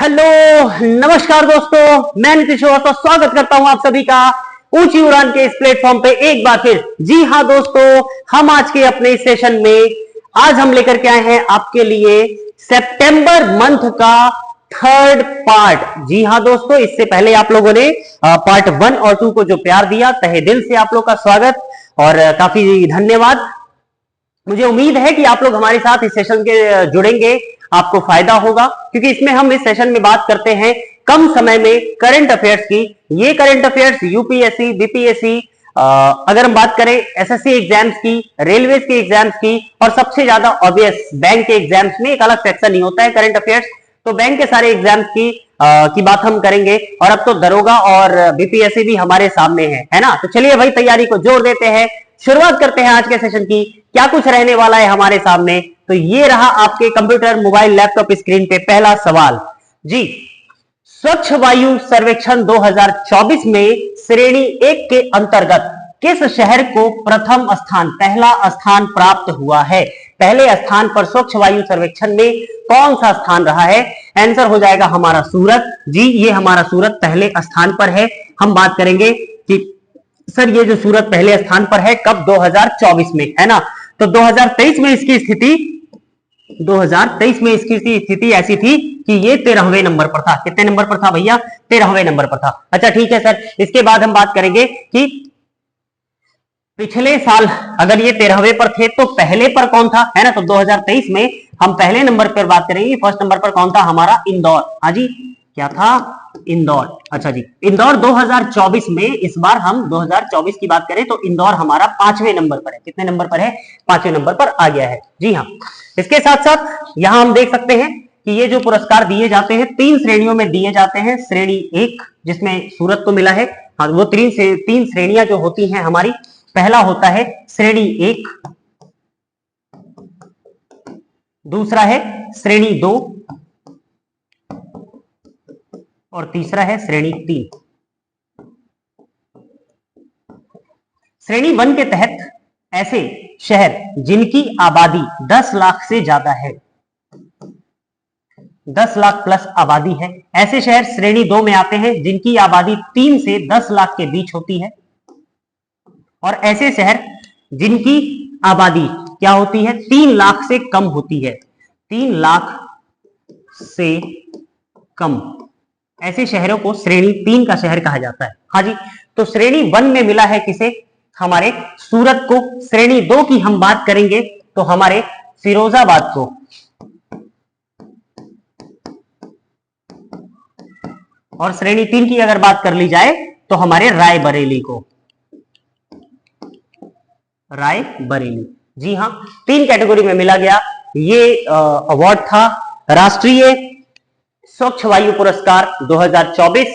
Hello, नमस्कार दोस्तों, मैं नीतीश श्रीवास्तव स्वागत करता हूं आप सभी का ऊंची उड़ान के इस प्लेटफॉर्म पे एक बार फिर। जी हां दोस्तों, हम आज के अपने इस सेशन में आज हम लेकर के आए हैं आपके लिए सितंबर मंथ का थर्ड पार्ट। जी हां दोस्तों, इससे पहले आप लोगों ने पार्ट 1 और 2 को जो प्यार दिया, तहे दिल से आप लोग का स्वागत और काफी धन्यवाद। मुझे उम्मीद है कि आप लोग हमारे साथ इस सेशन के जुड़ेंगे, आपको फायदा होगा, क्योंकि इसमें हम इस सेशन में बात करते हैं कम समय में करंट अफेयर्स की। ये करंट अफेयर्स यूपीएससी, बीपीएससी, अगर हम बात करें एसएससी एग्जाम्स की, रेलवे के एग्जाम्स की, और सबसे ज्यादा ऑब्वियस बैंक के एग्जाम्स में एक अलग सेक्शन ही होता है करंट अफेयर्स। तो बैंक के सारे एग्जाम्स की बात हम करेंगे, और अब तो दरोगा और बीपीएससी भी हमारे सामने है ना। तो चलिए भाई, तैयारी को जोर देते हैं, शुरुआत करते हैं आज के सेशन की। क्या कुछ रहने वाला है हमारे सामने, तो ये रहा आपके कंप्यूटर, मोबाइल, लैपटॉप स्क्रीन पे पहला सवाल। जी, स्वच्छ वायु सर्वेक्षण 2024 में श्रेणी 1 के अंतर्गत किस शहर को प्रथम स्थान, पहला स्थान प्राप्त हुआ है? पहले स्थान पर स्वच्छ वायु सर्वेक्षण में कौन सा स्थान रहा है? आंसर हो जाएगा हमारा सूरत। जी, ये हमारा सूरत पहले स्थान पर है। हम बात करेंगे कि सर ये जो सूरत पहले स्थान पर है कब? 2024 में, है ना। तो 2023 में इसकी स्थिति ऐसी थी कि ये 13वें नंबर पर था। कितने नंबर पर था भैया? 13वें नंबर पर था। अच्छा ठीक है सर, इसके बाद हम बात करेंगे कि पिछले साल अगर ये 13वें पर थे तो पहले पर कौन था, है ना। तो 2023 में हम पहले नंबर पर बात करेंगे। फर्स्ट नंबर पर कौन था? हमारा इंदौर। हाँ जी, क्या था? इंदौर। अच्छा जी, इंदौर 2024 में, इस बार हम 2024 की बात करें तो इंदौर हमारा 5वें नंबर पर है। कितने नंबर पर है? 5वें नंबर पर आ गया है। जी हाँ, इसके साथ साथ यहां हम देख सकते हैं कि ये जो पुरस्कार दिए जाते हैं 3 श्रेणियों में दिए जाते हैं। श्रेणी 1 जिसमें सूरत को मिला है, हाँ, वो 3 श्रेणियां जो होती हैं हमारी, पहला होता है श्रेणी 1, दूसरा है श्रेणी 2 और तीसरा है श्रेणी 3। श्रेणी 1 के तहत ऐसे शहर जिनकी आबादी 10 लाख से ज्यादा है, 10 लाख प्लस आबादी है, ऐसे शहर श्रेणी 2 में आते हैं जिनकी आबादी 3 से 10 लाख के बीच होती है, और ऐसे शहर जिनकी आबादी क्या होती है? 3 लाख से कम होती है। 3 लाख से कम, ऐसे शहरों को श्रेणी 3 का शहर कहा जाता है। हाँ जी, तो श्रेणी 1 में मिला है किसे? हमारे सूरत को। श्रेणी 2 की हम बात करेंगे तो हमारे फिरोजाबाद को, और श्रेणी 3 की अगर बात कर ली जाए तो हमारे रायबरेली को, रायबरेली। जी हाँ, 3 कैटेगरी में मिला गया। ये अवार्ड था राष्ट्रीय स्वच्छ वायु पुरस्कार 2024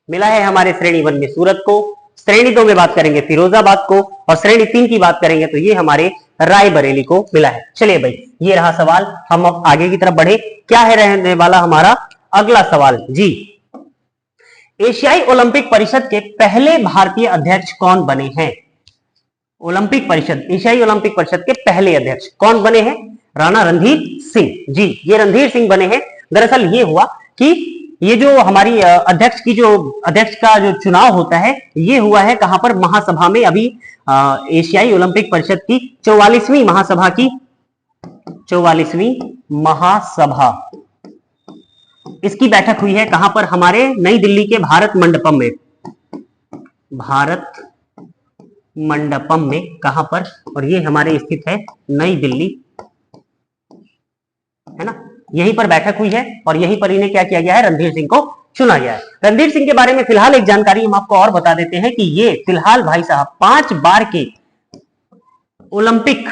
मिला है हमारे श्रेणी 1 में सूरत को, श्रेणी 2 में बात करेंगे फिरोजाबाद को, और श्रेणी 3 की बात करेंगे तो ये हमारे रायबरेली को मिला है। चलिए भाई, ये रहा सवाल। हम अब आगे की तरफ बढ़े। क्या है रहने वाला हमारा अगला सवाल? जी, एशियाई ओलंपिक परिषद के पहले भारतीय अध्यक्ष कौन बने हैं? ओलंपिक परिषद, एशियाई ओलंपिक परिषद के पहले अध्यक्ष कौन बने हैं? राणा रणधीर सिंह। जी, ये रणधीर सिंह बने हैं। दरअसल ये हुआ कि ये जो हमारी अध्यक्ष का जो चुनाव होता है, ये हुआ है कहां पर? महासभा में। अभी एशियाई ओलंपिक परिषद की 44वीं महासभा की 44वीं महासभा, इसकी बैठक हुई है कहां पर? हमारे नई दिल्ली के भारत मंडपम में। भारत मंडपम में कहां पर? और ये हमारे स्थित है नई दिल्ली, है ना। यहीं पर बैठक हुई है और यहीं पर इन्हें क्या किया गया है? रणधीर सिंह को चुना गया है। रणधीर सिंह के बारे में फिलहाल एक जानकारी हम आपको और बता देते हैं कि ये फिलहाल भाई साहब 5 बार के ओलंपिक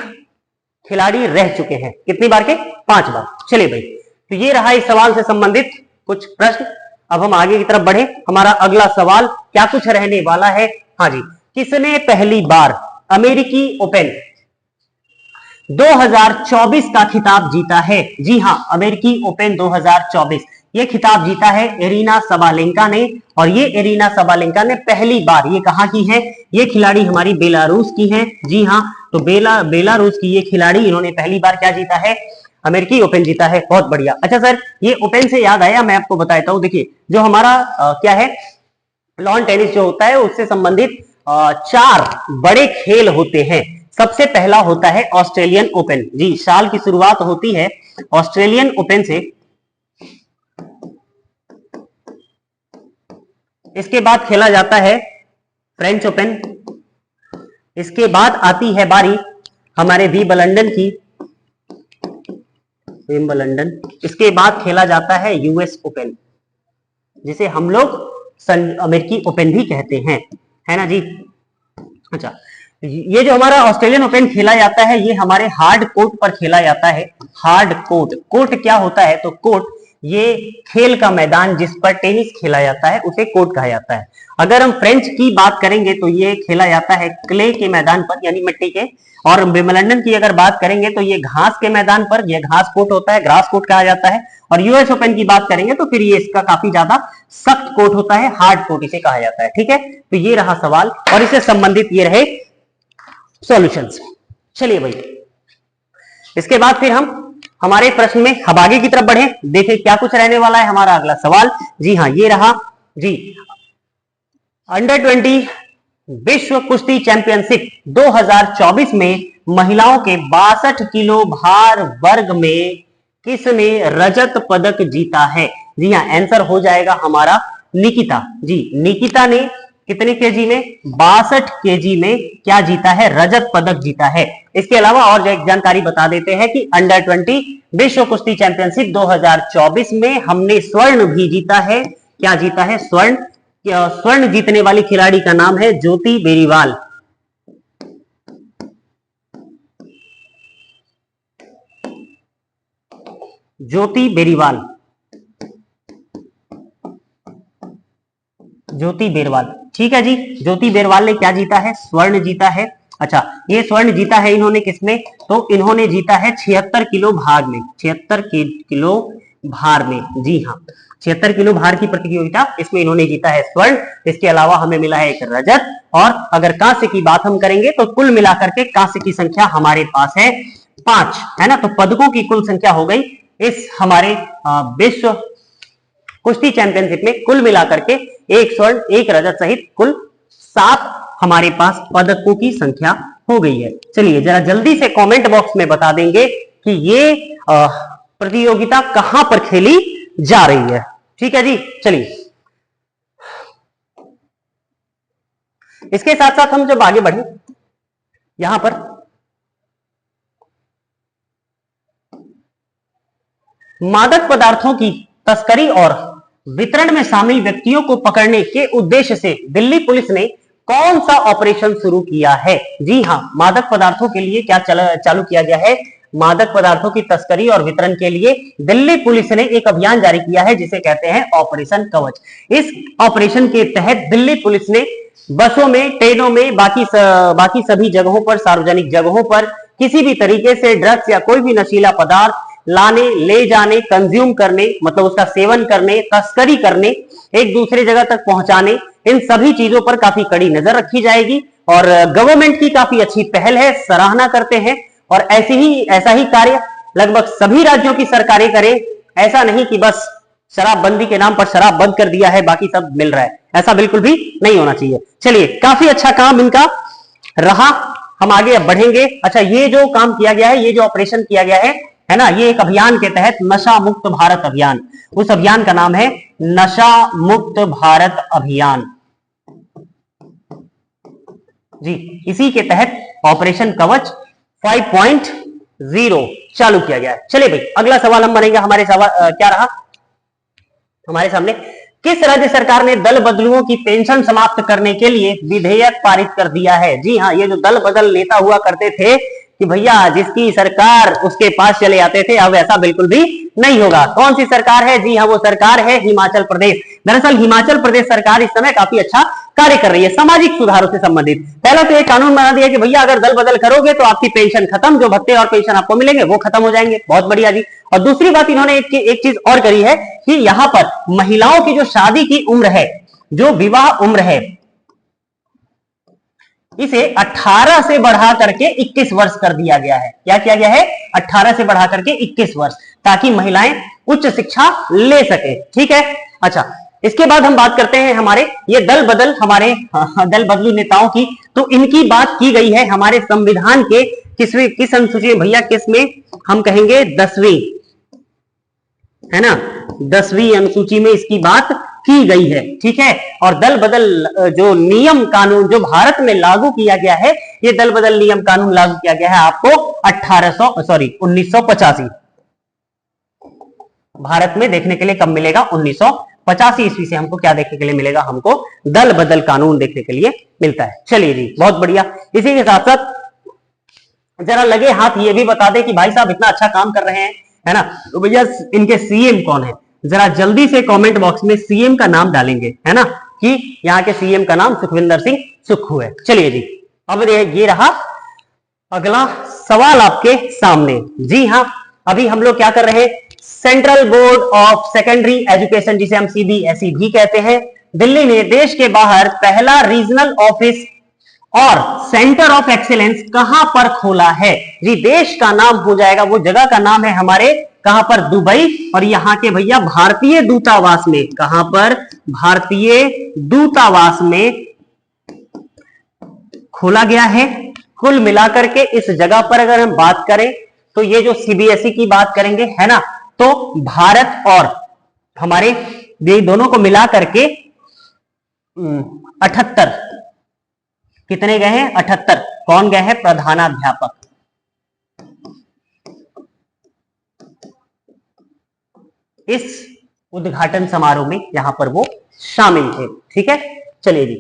खिलाड़ी रह चुके हैं। कितनी बार के? 5 बार। चलिए भाई, तो ये रहा इस सवाल से संबंधित कुछ प्रश्न। अब हम आगे की तरफ बढ़े। हमारा अगला सवाल क्या कुछ रहने वाला है? हाँ जी, किसने पहली बार अमेरिकी ओपन 2024 का खिताब जीता है? जी हां, अमेरिकी ओपन 2024 ये खिताब जीता है एरिना सबालेंका ने, और ये एरिना सबालेंका ने पहली बार, ये कहां की है? ये खिलाड़ी हमारी बेलारूस की है। जी हां, तो बेलारूस की ये खिलाड़ी, इन्होंने पहली बार क्या जीता है? अमेरिकी ओपन जीता है। बहुत बढ़िया। अच्छा सर, ये ओपन से याद आया, मैं आपको बताता हूं। देखिए जो हमारा क्या है, लॉन टेनिस जो होता है उससे संबंधित 4 बड़े खेल होते हैं। सबसे पहला होता है ऑस्ट्रेलियन ओपन। जी, साल की शुरुआत होती है ऑस्ट्रेलियन ओपन से। इसके बाद खेला जाता है फ्रेंच ओपन। इसके बाद आती है बारी हमारे विंबलडन की, विंबलडन। इसके बाद खेला जाता है यूएस ओपन, जिसे हम लोग अमेरिकी ओपन भी कहते हैं, है ना जी। अच्छा, ये जो हमारा ऑस्ट्रेलियन ओपन खेला जाता है ये हमारे हार्ड कोर्ट पर खेला जाता है। हार्ड कोर्ट, कोर्ट क्या होता है, तो कोर्ट ये खेल का मैदान जिस पर टेनिस खेला जाता है उसे कोर्ट कहा जाता है। अगर हम फ्रेंच की बात करेंगे तो ये खेला जाता है क्ले के मैदान पर, यानी मिट्टी के। और विंबलडन की अगर बात करेंगे तो ये घास के मैदान पर, ये घास कोर्ट होता है, ग्रास कोर्ट कहा जाता है। और यूएस ओपन की बात करेंगे तो फिर ये इसका काफी ज्यादा सख्त कोर्ट होता है, हार्ड कोर्ट इसे कहा जाता है। ठीक है, तो ये रहा सवाल और इससे संबंधित ये रहे सॉल्यूशंस। चलिए भाई, इसके बाद फिर हम हमारे प्रश्न में अब आगे की तरफ बढ़े, देखें क्या कुछ रहने वाला है हमारा अगला सवाल। जी हाँ, ये रहा जी, अंडर 20 विश्व कुश्ती चैंपियनशिप 2024 में महिलाओं के 62 किलो भार वर्ग में किसने रजत पदक जीता है? जी हाँ, आंसर हो जाएगा हमारा निकिता। जी, निकिता ने कितने केजी में? 62 केजी में क्या जीता है? रजत पदक जीता है। इसके अलावा और एक जानकारी बता देते हैं कि अंडर 20 विश्व कुश्ती चैंपियनशिप 2024 में हमने स्वर्ण भी जीता है। क्या जीता है? स्वर्ण। स्वर्ण जीतने वाली खिलाड़ी का नाम है ज्योति बेरीवाल। ज्योति बेरीवाल, ज्योति बेरवाल। ठीक है जी, ज्योति बेरवाल ने क्या जीता है? स्वर्ण जीता है। अच्छा, ये स्वर्ण जीता है इन्होंने किसमें? तो इन्होंने जीता है 76 किलो भार में, 76 किलो भार में। जी हाँ, 76 किलो भार की प्रतियोगिता, इसमें इन्होंने जीता है स्वर्ण। इसके अलावा हमें मिला है एक रजत। और अगर कांस्य की बात हम करेंगे तो कुल मिलाकर के कांस्य की संख्या हमारे पास है 5, है ना। तो पदकों की कुल संख्या हो गई इस हमारे विश्व कुश्ती चैंपियनशिप में कुल मिलाकर के 1 स्वर्ण 1 रजत सहित कुल 7 हमारे पास पदकों की संख्या हो गई है। चलिए जरा जल्दी से कमेंट बॉक्स में बता देंगे कि ये प्रतियोगिता कहां पर खेली जा रही है। ठीक है जी, चलिए इसके साथ साथ हम जब आगे बढ़े, यहां पर मादक पदार्थों की तस्करी और वितरण में शामिल व्यक्तियों को पकड़ने के उद्देश्य से दिल्ली पुलिस ने कौन सा ऑपरेशन शुरू किया है? जी हां, मादक पदार्थों के लिए क्या चालू किया गया है? मादक पदार्थों की तस्करी और वितरण के लिए दिल्ली पुलिस ने एक अभियान जारी किया है जिसे कहते हैं ऑपरेशन कवच। इस ऑपरेशन के तहत दिल्ली पुलिस ने बसों में, ट्रेनों में, बाकी सभी जगहों पर, सार्वजनिक जगहों पर किसी भी तरीके से ड्रग्स या कोई भी नशीला पदार्थ लाने, ले जाने, कंज्यूम करने, मतलब उसका सेवन करने, तस्करी करने, एक दूसरे जगह तक पहुंचाने, इन सभी चीजों पर काफी कड़ी नजर रखी जाएगी। और गवर्नमेंट की काफी अच्छी पहल है, सराहना करते हैं। और ऐसा ही कार्य लगभग सभी राज्यों की सरकारें करें। ऐसा नहीं कि बस शराबबंदी के नाम पर शराब बंद कर दिया है, बाकी सब मिल रहा है, ऐसा बिल्कुल भी नहीं होना चाहिए। चलिए, काफी अच्छा काम इनका रहा, हम आगे अब बढ़ेंगे। अच्छा, ये जो काम किया गया है, ये जो ऑपरेशन किया गया है ना, ये एक अभियान के तहत नशा मुक्त भारत अभियान, उस अभियान का नाम है नशा मुक्त भारत अभियान। जी, इसी के तहत ऑपरेशन कवच 5.0 चालू किया गया है। चलिए भाई, अगला सवाल हम बनेंगे। हमारे सवाल क्या रहा हमारे सामने? किस राज्य सरकार ने दल बदलुओं की पेंशन समाप्त करने के लिए विधेयक पारित कर दिया है? जी हाँ, ये जो दल बदल नेता हुआ करते थे कि भैया जिसकी सरकार उसके पास चले आते थे, अब ऐसा बिल्कुल भी नहीं होगा। कौन सी सरकार है? जी हाँ, वो सरकार है हिमाचल प्रदेश। दरअसल हिमाचल प्रदेश सरकार इस समय काफी अच्छा कार्य कर रही है सामाजिक सुधारों से संबंधित। पहला तो एक कानून बना दिया कि भैया अगर दल बदल करोगे तो आपकी पेंशन खत्म, जो भत्ते और पेंशन आपको मिलेंगे वो खत्म हो जाएंगे। बहुत बढ़िया जी। और दूसरी बात इन्होंने एक चीज और करी है कि यहां पर महिलाओं की जो शादी की उम्र है, जो विवाह उम्र है, इसे 18 से बढ़ा करके 21 वर्ष कर दिया गया है। क्या किया गया है? 18 से बढ़ा करके 21 वर्ष, ताकि महिलाएं उच्च शिक्षा ले सके। ठीक है। अच्छा, इसके बाद हम बात करते हैं हमारे ये दल बदल, हमारे दल बदलू नेताओं की। तो इनकी बात की गई है हमारे संविधान के किस अनुसूची में भैया? किस में? हम कहेंगे 10वीं, है ना, 10वीं अनुसूची में इसकी बात की गई है। ठीक है। और दल बदल जो नियम कानून जो भारत में लागू किया गया है, ये दल बदल नियम कानून लागू किया गया है आपको 1985। भारत में देखने के लिए कब मिलेगा? 1985 ईस्वी से हमको क्या देखने के लिए मिलेगा? हमको दल बदल कानून देखने के लिए मिलता है। चलिए जी, बहुत बढ़िया। इसी के साथ साथ जरा लगे हाथ ये भी बता दे कि भाई साहब इतना अच्छा काम कर रहे हैं, है ना, तो भैया इनके सीएम कौन है? जरा जल्दी से कमेंट बॉक्स में सीएम का नाम डालेंगे, है ना, कि यहाँ के सीएम का नाम सुखविंदर सिंह सुक्खू है। चलिए जी, अब ये रहा अगला सवाल आपके सामने। जी हाँ, अभी हम लोग क्या कर रहे हैं? Central board of secondary education, जिसे हम सीबीएसई भी कहते हैं, दिल्ली ने देश के बाहर पहला रीजनल ऑफिस और सेंटर ऑफ एक्सीलेंस कहां पर खोला है? जी, देश का नाम हो जाएगा, वो जगह का नाम है हमारे कहां पर? दुबई। और यहां के भैया भारतीय दूतावास में, कहां पर? भारतीय दूतावास में खोला गया है। कुल मिलाकर के इस जगह पर अगर हम बात करें तो ये जो सीबीएसई की बात करेंगे, है ना, तो भारत और हमारे ये दोनों को मिला करके 78, कितने गए हैं? 78। कौन गए हैं? प्रधानाध्यापक। इस उद्घाटन समारोह में यहां पर वो शामिल थे। ठीक है। चलिए जी,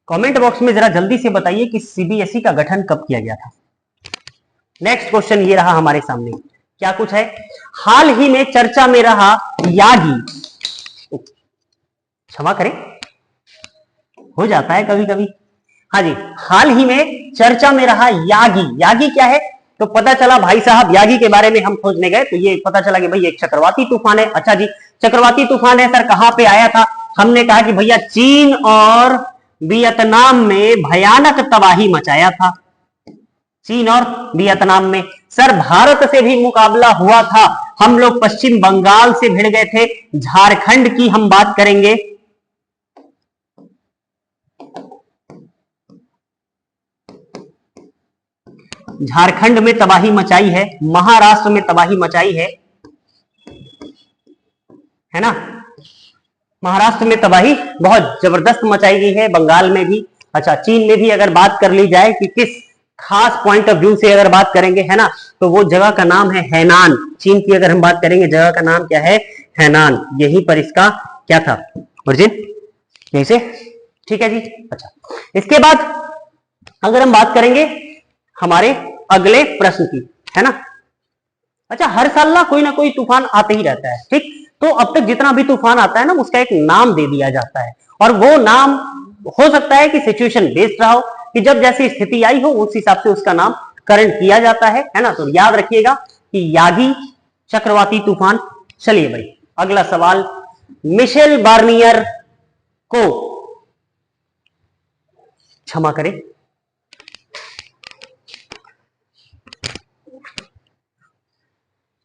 कमेंट बॉक्स में जरा जल्दी से बताइए कि सीबीएसई का गठन कब किया गया था। नेक्स्ट क्वेश्चन ये रहा हमारे सामने, क्या कुछ है? हाल ही में चर्चा में रहा यागी, क्षमा करें, हो जाता है कभी कभी। हाँ जी, हाल ही में चर्चा में रहा यागी। यागी क्या है? तो पता चला भाई साहब, यागी के बारे में हम खोजने गए तो ये पता चला कि भाई एक चक्रवाती तूफान है। अच्छा जी, चक्रवाती तूफान है सर, कहां पे आया था? हमने कहा कि भैया चीन और वियतनाम में भयानक तबाही मचाया था। चीन और वियतनाम में सर भारत से भी मुकाबला हुआ था। हम लोग पश्चिम बंगाल से भिड़ गए थे। झारखंड की हम बात करेंगे, झारखंड में तबाही मचाई है, महाराष्ट्र में तबाही मचाई है ना, महाराष्ट्र में तबाही बहुत जबरदस्त मचाई गई है, बंगाल में भी। अच्छा, चीन में भी अगर बात कर ली जाए कि किस खास पॉइंट ऑफ व्यू से अगर बात करेंगे, है ना, तो वो जगह का नाम है हैनान। चीन की अगर हम बात करेंगे, जगह का नाम क्या है? हैनान। यहीं पर इसका क्या था? ओरिजिन, यहीं से। ठीक है जी। अच्छा, इसके बाद अगर हम बात करेंगे हमारे अगले प्रश्न की, है ना। अच्छा, हर साल ना कोई तूफान आते ही रहता है, ठीक। तो अब तक जितना भी तूफान आता है ना, उसका एक नाम दे दिया जाता है, और वो नाम हो सकता है कि सिचुएशन बेस्ड रहा हो, कि जब जैसी स्थिति आई हो उस हिसाब से उसका नामकरण किया जाता है ना। तो याद रखिएगा कि यागी, चक्रवाती तूफान। चलिए भाई, अगला सवाल, मिशेल बार्नियर को, क्षमा करें,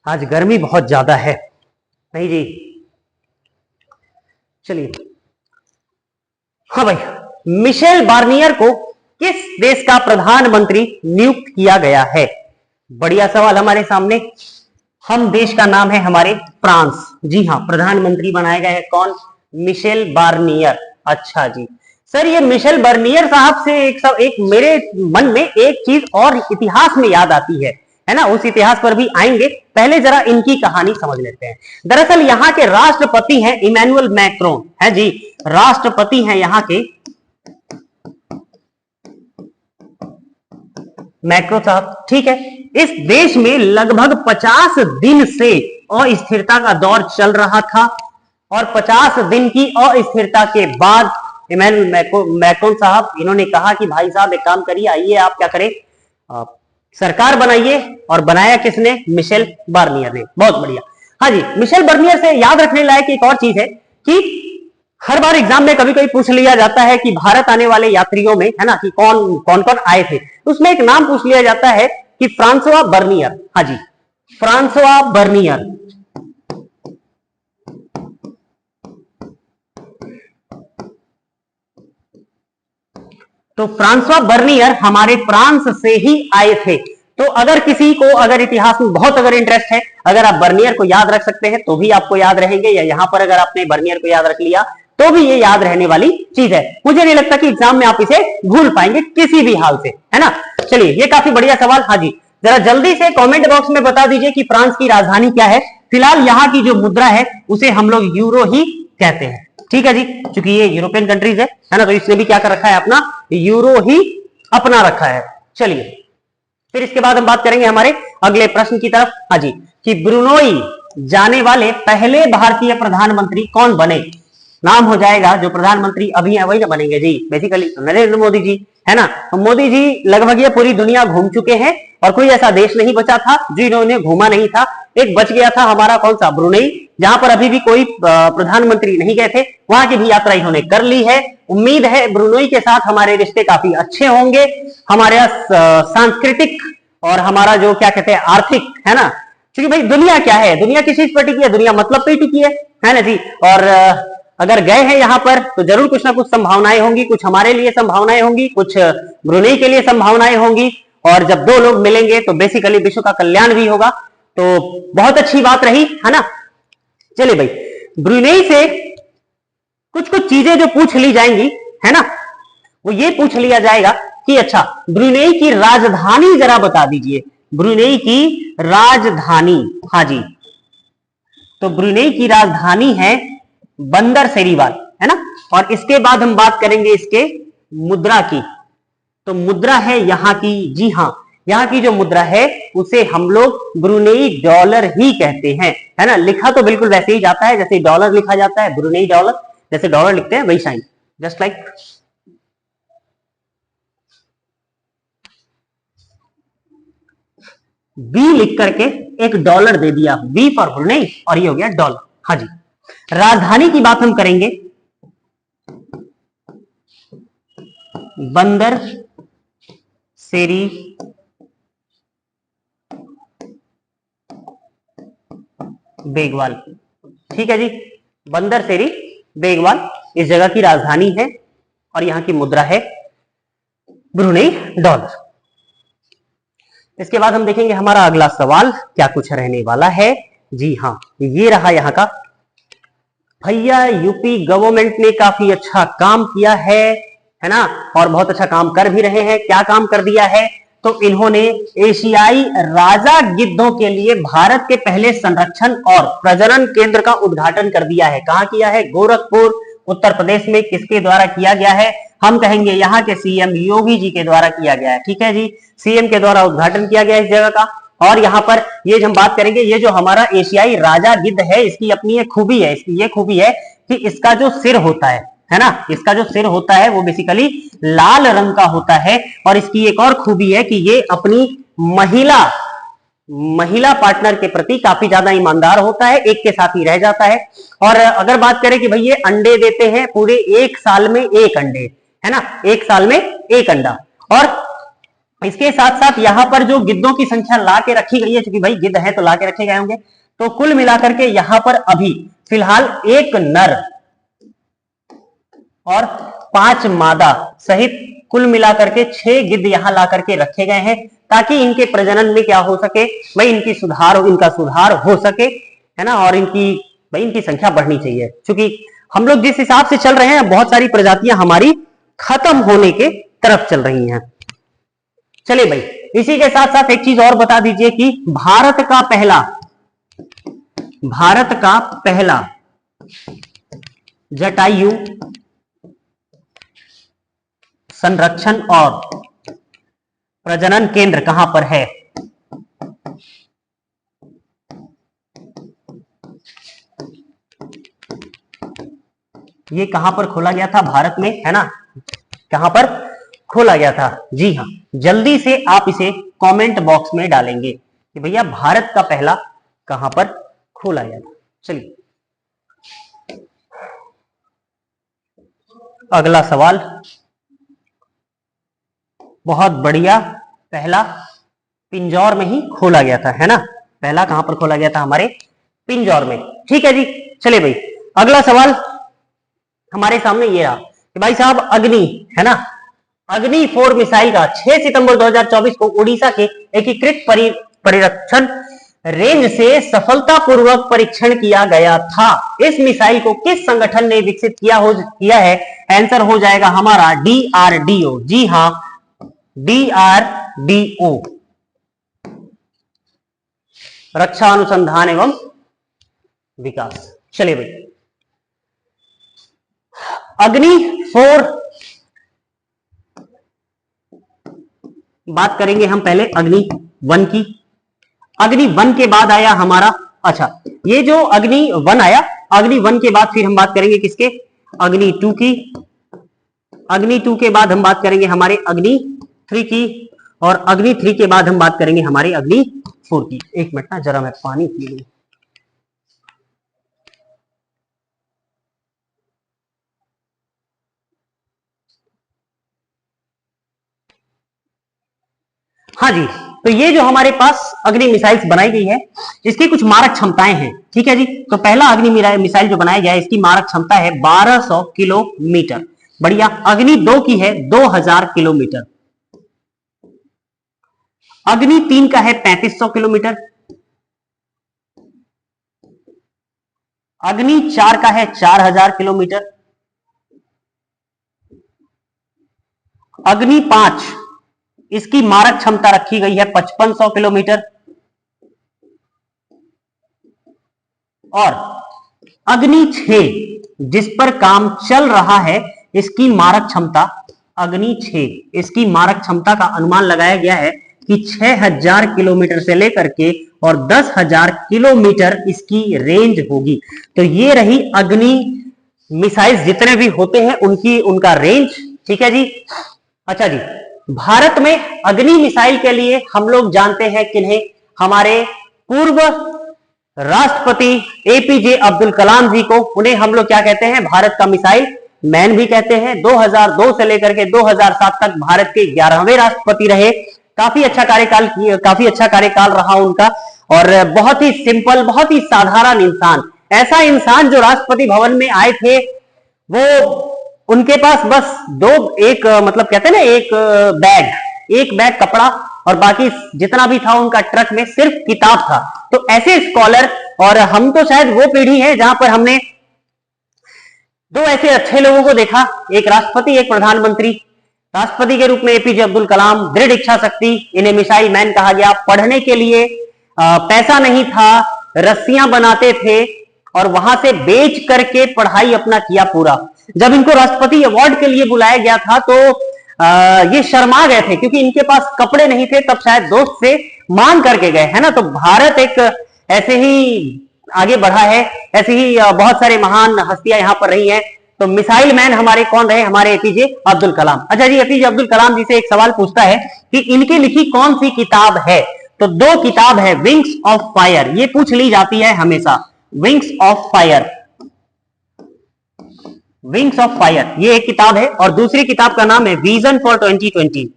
आज गर्मी बहुत ज्यादा है, नहीं जी, चलिए। हाँ भाई, मिशेल बार्नियर को किस देश का प्रधानमंत्री नियुक्त किया गया है? बढ़िया सवाल हमारे सामने। हम देश का नाम है हमारे फ्रांस। जी हाँ, प्रधानमंत्री बनाए गए हैं कौन? Michel Barnier. अच्छा जी सर, ये मिशेल बार्नियर साहब से एक मेरे मन में एक चीज और इतिहास में याद आती है ना, उस इतिहास पर भी आएंगे। पहले जरा इनकी कहानी समझ लेते हैं। दरअसल यहाँ के राष्ट्रपति हैं इमैनुअल मैक्रोन, है जी, राष्ट्रपति हैं यहाँ के मैक्रो साहब, ठीक है। इस देश में लगभग 50 दिन से अस्थिरता का दौर चल रहा था, और 50 दिन की अस्थिरता के बाद इमैनुअल मैक्रोन साहब, इन्होंने कहा कि भाई साहब एक काम करिए, आइए आप क्या करें, सरकार बनाइए। और बनाया किसने? मिशेल बार्नियर ने। बहुत बढ़िया। हाँ जी, मिशेल बार्नियर से याद रखने लायक एक और चीज है कि हर बार एग्जाम में कभी कभी पूछ लिया जाता है कि भारत आने वाले यात्रियों में, है ना, कि कौन कौन कौन आए थे, तो उसमें एक नाम पूछ लिया जाता है कि फ्रांसवा बर्नियर। हाँ जी, फ्रांसवा बर्नियर। तो फ्रांसवा बर्नियर हमारे फ्रांस से ही आए थे। तो अगर किसी को अगर इतिहास में बहुत अगर इंटरेस्ट है, अगर आप बर्नियर को याद रख सकते हैं तो भी आपको याद रहेंगे, या यहां पर अगर आपने बर्नियर को याद रख लिया तो भी ये याद रहने वाली चीज है। मुझे नहीं लगता कि एग्जाम में आप इसे भूल पाएंगे किसी भी हाल से, है ना। चलिए, ये काफी बढ़िया सवाल। हाँ जी, जरा जल्दी से कमेंट बॉक्स में बता दीजिए कि फ्रांस की राजधानी क्या है। फिलहाल यहाँ की जो मुद्रा है उसे हम लोग यूरो ही कहते हैं, ठीक है जी, क्योंकि ये यूरोपियन कंट्रीज है ना, तो इसने भी क्या कर रखा है, अपना यूरो ही अपना रखा है। चलिए, फिर इसके बाद हम बात करेंगे हमारे अगले प्रश्न की तरफ। हाँ जी, कि ब्रुनोई जाने वाले पहले भारतीय प्रधानमंत्री कौन बने। नाम हो जाएगा जो प्रधानमंत्री अभी है वही ना बनेंगे जी, बेसिकली नरेंद्र मोदी जी, है ना। तो मोदी जी लगभग ये पूरी दुनिया घूम चुके हैं और कोई ऐसा देश नहीं बचा था जो इन्होंने घूमा नहीं था। एक बच गया था हमारा, कौन सा, ब्रुनई, जहां पर अभी भी कोई प्रधानमंत्री नहीं गए थे, वहां की भी यात्रा इन्होंने कर ली है। उम्मीद है ब्रुनई के साथ हमारे रिश्ते काफी अच्छे होंगे, हमारे सांस्कृतिक और हमारा जो क्या कहते हैं आर्थिक, है ना, क्योंकि भाई दुनिया क्या है, दुनिया किस चीज पर टिकी है, दुनिया मतलब पे टिकी है ना जी। और अगर गए हैं यहां पर तो जरूर कुछ ना कुछ संभावनाएं होंगी, कुछ हमारे लिए संभावनाएं होंगी, कुछ ब्रुनई के लिए संभावनाएं होंगी, और जब दो लोग मिलेंगे तो बेसिकली विश्व का कल्याण भी होगा। तो बहुत अच्छी बात रही, है ना। चलिए भाई, ब्रुनई से कुछ कुछ चीजें जो पूछ ली जाएंगी, है ना, वो ये पूछ लिया जाएगा कि अच्छा, ब्रुनई की राजधानी जरा बता दीजिए, ब्रुनई की राजधानी। हाँ जी, तो ब्रुनई की राजधानी है बंदर सेरीवाल, है ना। और इसके बाद हम बात करेंगे इसके मुद्रा की। तो मुद्रा है यहाँ की, जी हाँ, यहाँ की जो मुद्रा है उसे हम लोग ब्रुनई डॉलर ही कहते हैं, है ना। लिखा तो बिल्कुल वैसे ही जाता है जैसे डॉलर लिखा जाता है, ब्रुनई डॉलर, जैसे डॉलर लिखते हैं वही साइन, जस्ट लाइक। बी लिख करके एक डॉलर दे दिया, बी फॉर ब्रुनई, और ये हो गया डॉलर। हाँ जी, राजधानी की बात हम करेंगे, बंदर सेरी बेगवाल, ठीक है जी, बंदर सेरी बेगवाल इस जगह की राजधानी है और यहां की मुद्रा है ब्रुनई डॉलर। इसके बाद हम देखेंगे हमारा अगला सवाल क्या कुछ रहने वाला है। जी हाँ, ये रहा यहाँ का। भैया यूपी गवर्नमेंट ने काफी अच्छा काम किया है ना, और बहुत अच्छा काम कर भी रहे हैं। क्या काम कर दिया है, तो इन्होंने एशियाई राजा गिद्धों के लिए भारत के पहले संरक्षण और प्रजनन केंद्र का उद्घाटन कर दिया है। कहां किया है, गोरखपुर उत्तर प्रदेश में। किसके द्वारा किया गया है, हम कहेंगे यहाँ के सीएम योगी जी के द्वारा किया गया है, ठीक है जी, सीएम के द्वारा उद्घाटन किया गया इस जगह का। और यहाँ पर ये जो हम बात करेंगे, ये जो हमारा एशियाई राजा गिद्ध है, इसकी अपनी एक खूबी है, इसकी ये खूबी है कि इसका जो सिर होता है ना, इसका जो सिर होता है वो बेसिकली लाल रंग का होता है। और इसकी एक और खूबी है कि ये अपनी महिला पार्टनर के प्रति काफी ज्यादा ईमानदार होता है, एक के साथ ही रह जाता है। और अगर बात करें कि भाई ये अंडे देते हैं पूरे एक साल में एक अंडे, है ना, एक साल में एक अंडा। और इसके साथ साथ यहाँ पर जो गिद्धों की संख्या ला के रखी गई है, क्योंकि भाई गिद्ध है तो ला के रखे गए होंगे, तो कुल मिलाकर के यहाँ पर अभी फिलहाल एक नर और 5 मादा सहित कुल मिलाकर के 6 गिद्ध यहाँ ला करके रखे गए हैं, ताकि इनके प्रजनन में क्या हो सके भाई, इनका सुधार हो सके, है ना। और इनकी संख्या बढ़नी चाहिए, क्योंकि हम लोग जिस हिसाब से चल रहे हैं बहुत सारी प्रजातियां हमारी खत्म होने के तरफ चल रही हैं। चलिए भाई, इसी के साथ साथ एक चीज और बता दीजिए कि भारत का पहला जटायु संरक्षण और प्रजनन केंद्र कहां पर है। ये कहां पर खोला गया था, भारत में, है ना, कहां पर खोला गया था। जी हाँ, जल्दी से आप इसे कमेंट बॉक्स में डालेंगे कि भैया भारत का पहला कहां पर खोला गया था। चलिए, अगला सवाल बहुत बढ़िया। पहला पिंजौर में ही खोला गया था, है ना? पहला कहां पर खोला गया था? हमारे पिंजौर में। ठीक है जी, चलिए भाई अगला सवाल हमारे सामने ये रहा कि भाई साहब अग्नि, है ना, अग्नि 4 मिसाइल का 6 सितंबर 2024 को उड़ीसा के एकीकृत परिरक्षण रेंज से सफलतापूर्वक परीक्षण किया गया था। इस मिसाइल को किस संगठन ने विकसित किया है? आंसर हो जाएगा हमारा DRDO। जी हां, DRDO, रक्षा अनुसंधान एवं विकास। चलिए भाई अग्नि 4 बात करेंगे हम पहले अग्नि 1 की। अग्नि 1 के बाद आया हमारा, अच्छा ये जो अग्नि 1 आया, अग्नि 1 के बाद फिर हम बात करेंगे किसके? अग्नि 2 की। अग्नि 2 के बाद हम बात करेंगे हमारे अग्नि 3 की, और अग्नि 3 के बाद हम बात करेंगे हमारे अग्नि 4 की। एक मिनट ना, जरा मैं पानी पी लूं। हाँ जी, तो ये जो हमारे पास अग्नि मिसाइल्स बनाई गई है, इसकी कुछ मारक क्षमताएं हैं। ठीक है जी, तो पहला अग्नि मिसाइल जो बनाया गया है, इसकी मारक क्षमता है 1200 किलोमीटर। बढ़िया। अग्नि 2 की है 2000 किलोमीटर। अग्नि 3 का है 3500 किलोमीटर। अग्नि 4 का है 4000 किलोमीटर। अग्नि 5, इसकी मारक क्षमता रखी गई है 5500 किलोमीटर। और अग्नि 6 जिस पर काम चल रहा है, इसकी मारक क्षमता, अग्नि 6 इसकी मारक क्षमता का अनुमान लगाया गया है कि 6000 किलोमीटर से लेकर के और 10,000 किलोमीटर इसकी रेंज होगी। तो ये रही अग्नि मिसाइल्स जितने भी होते हैं उनका रेंज। ठीक है जी। अच्छा जी, भारत में अग्नि मिसाइल के लिए हम लोग जानते हैं किन्हें? हमारे पूर्व राष्ट्रपति APJ अब्दुल कलाम जी को। उन्हें हम लोग क्या कहते हैं? भारत का मिसाइल मैन भी कहते हैं। 2002 से लेकर के 2007 तक भारत के 11वें राष्ट्रपति रहे। काफी अच्छा कार्यकाल रहा उनका, और बहुत ही सिंपल, बहुत ही साधारण इंसान, ऐसा इंसान जो राष्ट्रपति भवन में आए थे, वो उनके पास बस मतलब कहते हैं ना, एक बैग कपड़ा, और बाकी जितना भी था उनका ट्रक में सिर्फ किताब था। तो ऐसे स्कॉलर, और हम तो शायद वो पीढ़ी है जहां पर हमने 2 ऐसे अच्छे लोगों को देखा, एक राष्ट्रपति, एक प्रधानमंत्री। राष्ट्रपति के रूप में APJ अब्दुल कलाम, दृढ़ इच्छा शक्ति, इन्हें मिसाइल मैन कहा गया। पढ़ने के लिए पैसा नहीं था, रस्सियां बनाते थे और वहां से बेच करके पढ़ाई अपना किया पूरा। जब इनको राष्ट्रपति अवार्ड के लिए बुलाया गया था तो ये शर्मा गए थे, क्योंकि इनके पास कपड़े नहीं थे। तब शायद दोस्त से मांग करके गए, है ना। तो भारत एक ऐसे ही आगे बढ़ा है, ऐसे ही बहुत सारे महान हस्तियां यहां पर रही हैं। तो मिसाइल मैन हमारे कौन रहे? हमारे APJ अब्दुल कलाम। अच्छा जी, APJ अब्दुल कलाम जी से एक सवाल पूछता है कि इनकी लिखी कौन सी किताब है? तो 2 किताब है, विंग्स ऑफ फायर, ये पूछ ली जाती है हमेशा। Wings of fire, wings of fire, ये एक किताब है, और दूसरी किताब का नाम है विजन फॉर 2020।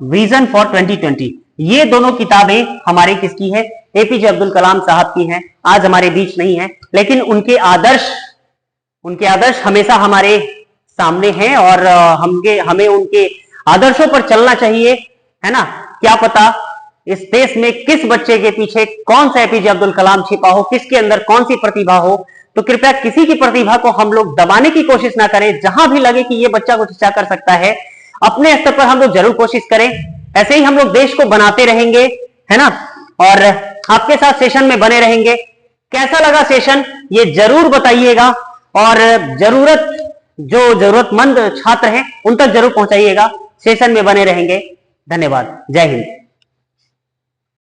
Vision for 2020। ये दोनों किताबें हमारे किसकी है? APJ अब्दुल कलाम साहब की हैं। आज हमारे बीच नहीं है, लेकिन उनके आदर्श हमेशा हमारे सामने हैं, और हमें उनके आदर्शों पर चलना चाहिए, है ना। क्या पता इस देश में किस बच्चे के पीछे कौन सा APJ अब्दुल कलाम छिपा हो, किसके अंदर कौन सी प्रतिभा हो। तो कृपया किसी की प्रतिभा को हम लोग दबाने की कोशिश ना करें। जहां भी लगे कि ये बच्चा कुछ अच्छा कर सकता है, अपने स्तर पर हम लोग जरूर कोशिश करें। ऐसे ही हम लोग देश को बनाते रहेंगे, है ना, और आपके साथ सेशन में बने रहेंगे। कैसा लगा सेशन ये जरूर बताइएगा, और जो जरूरतमंद छात्र हैं उन तक जरूर पहुंचाइएगा। सेशन में बने रहेंगे। धन्यवाद। जय हिंद।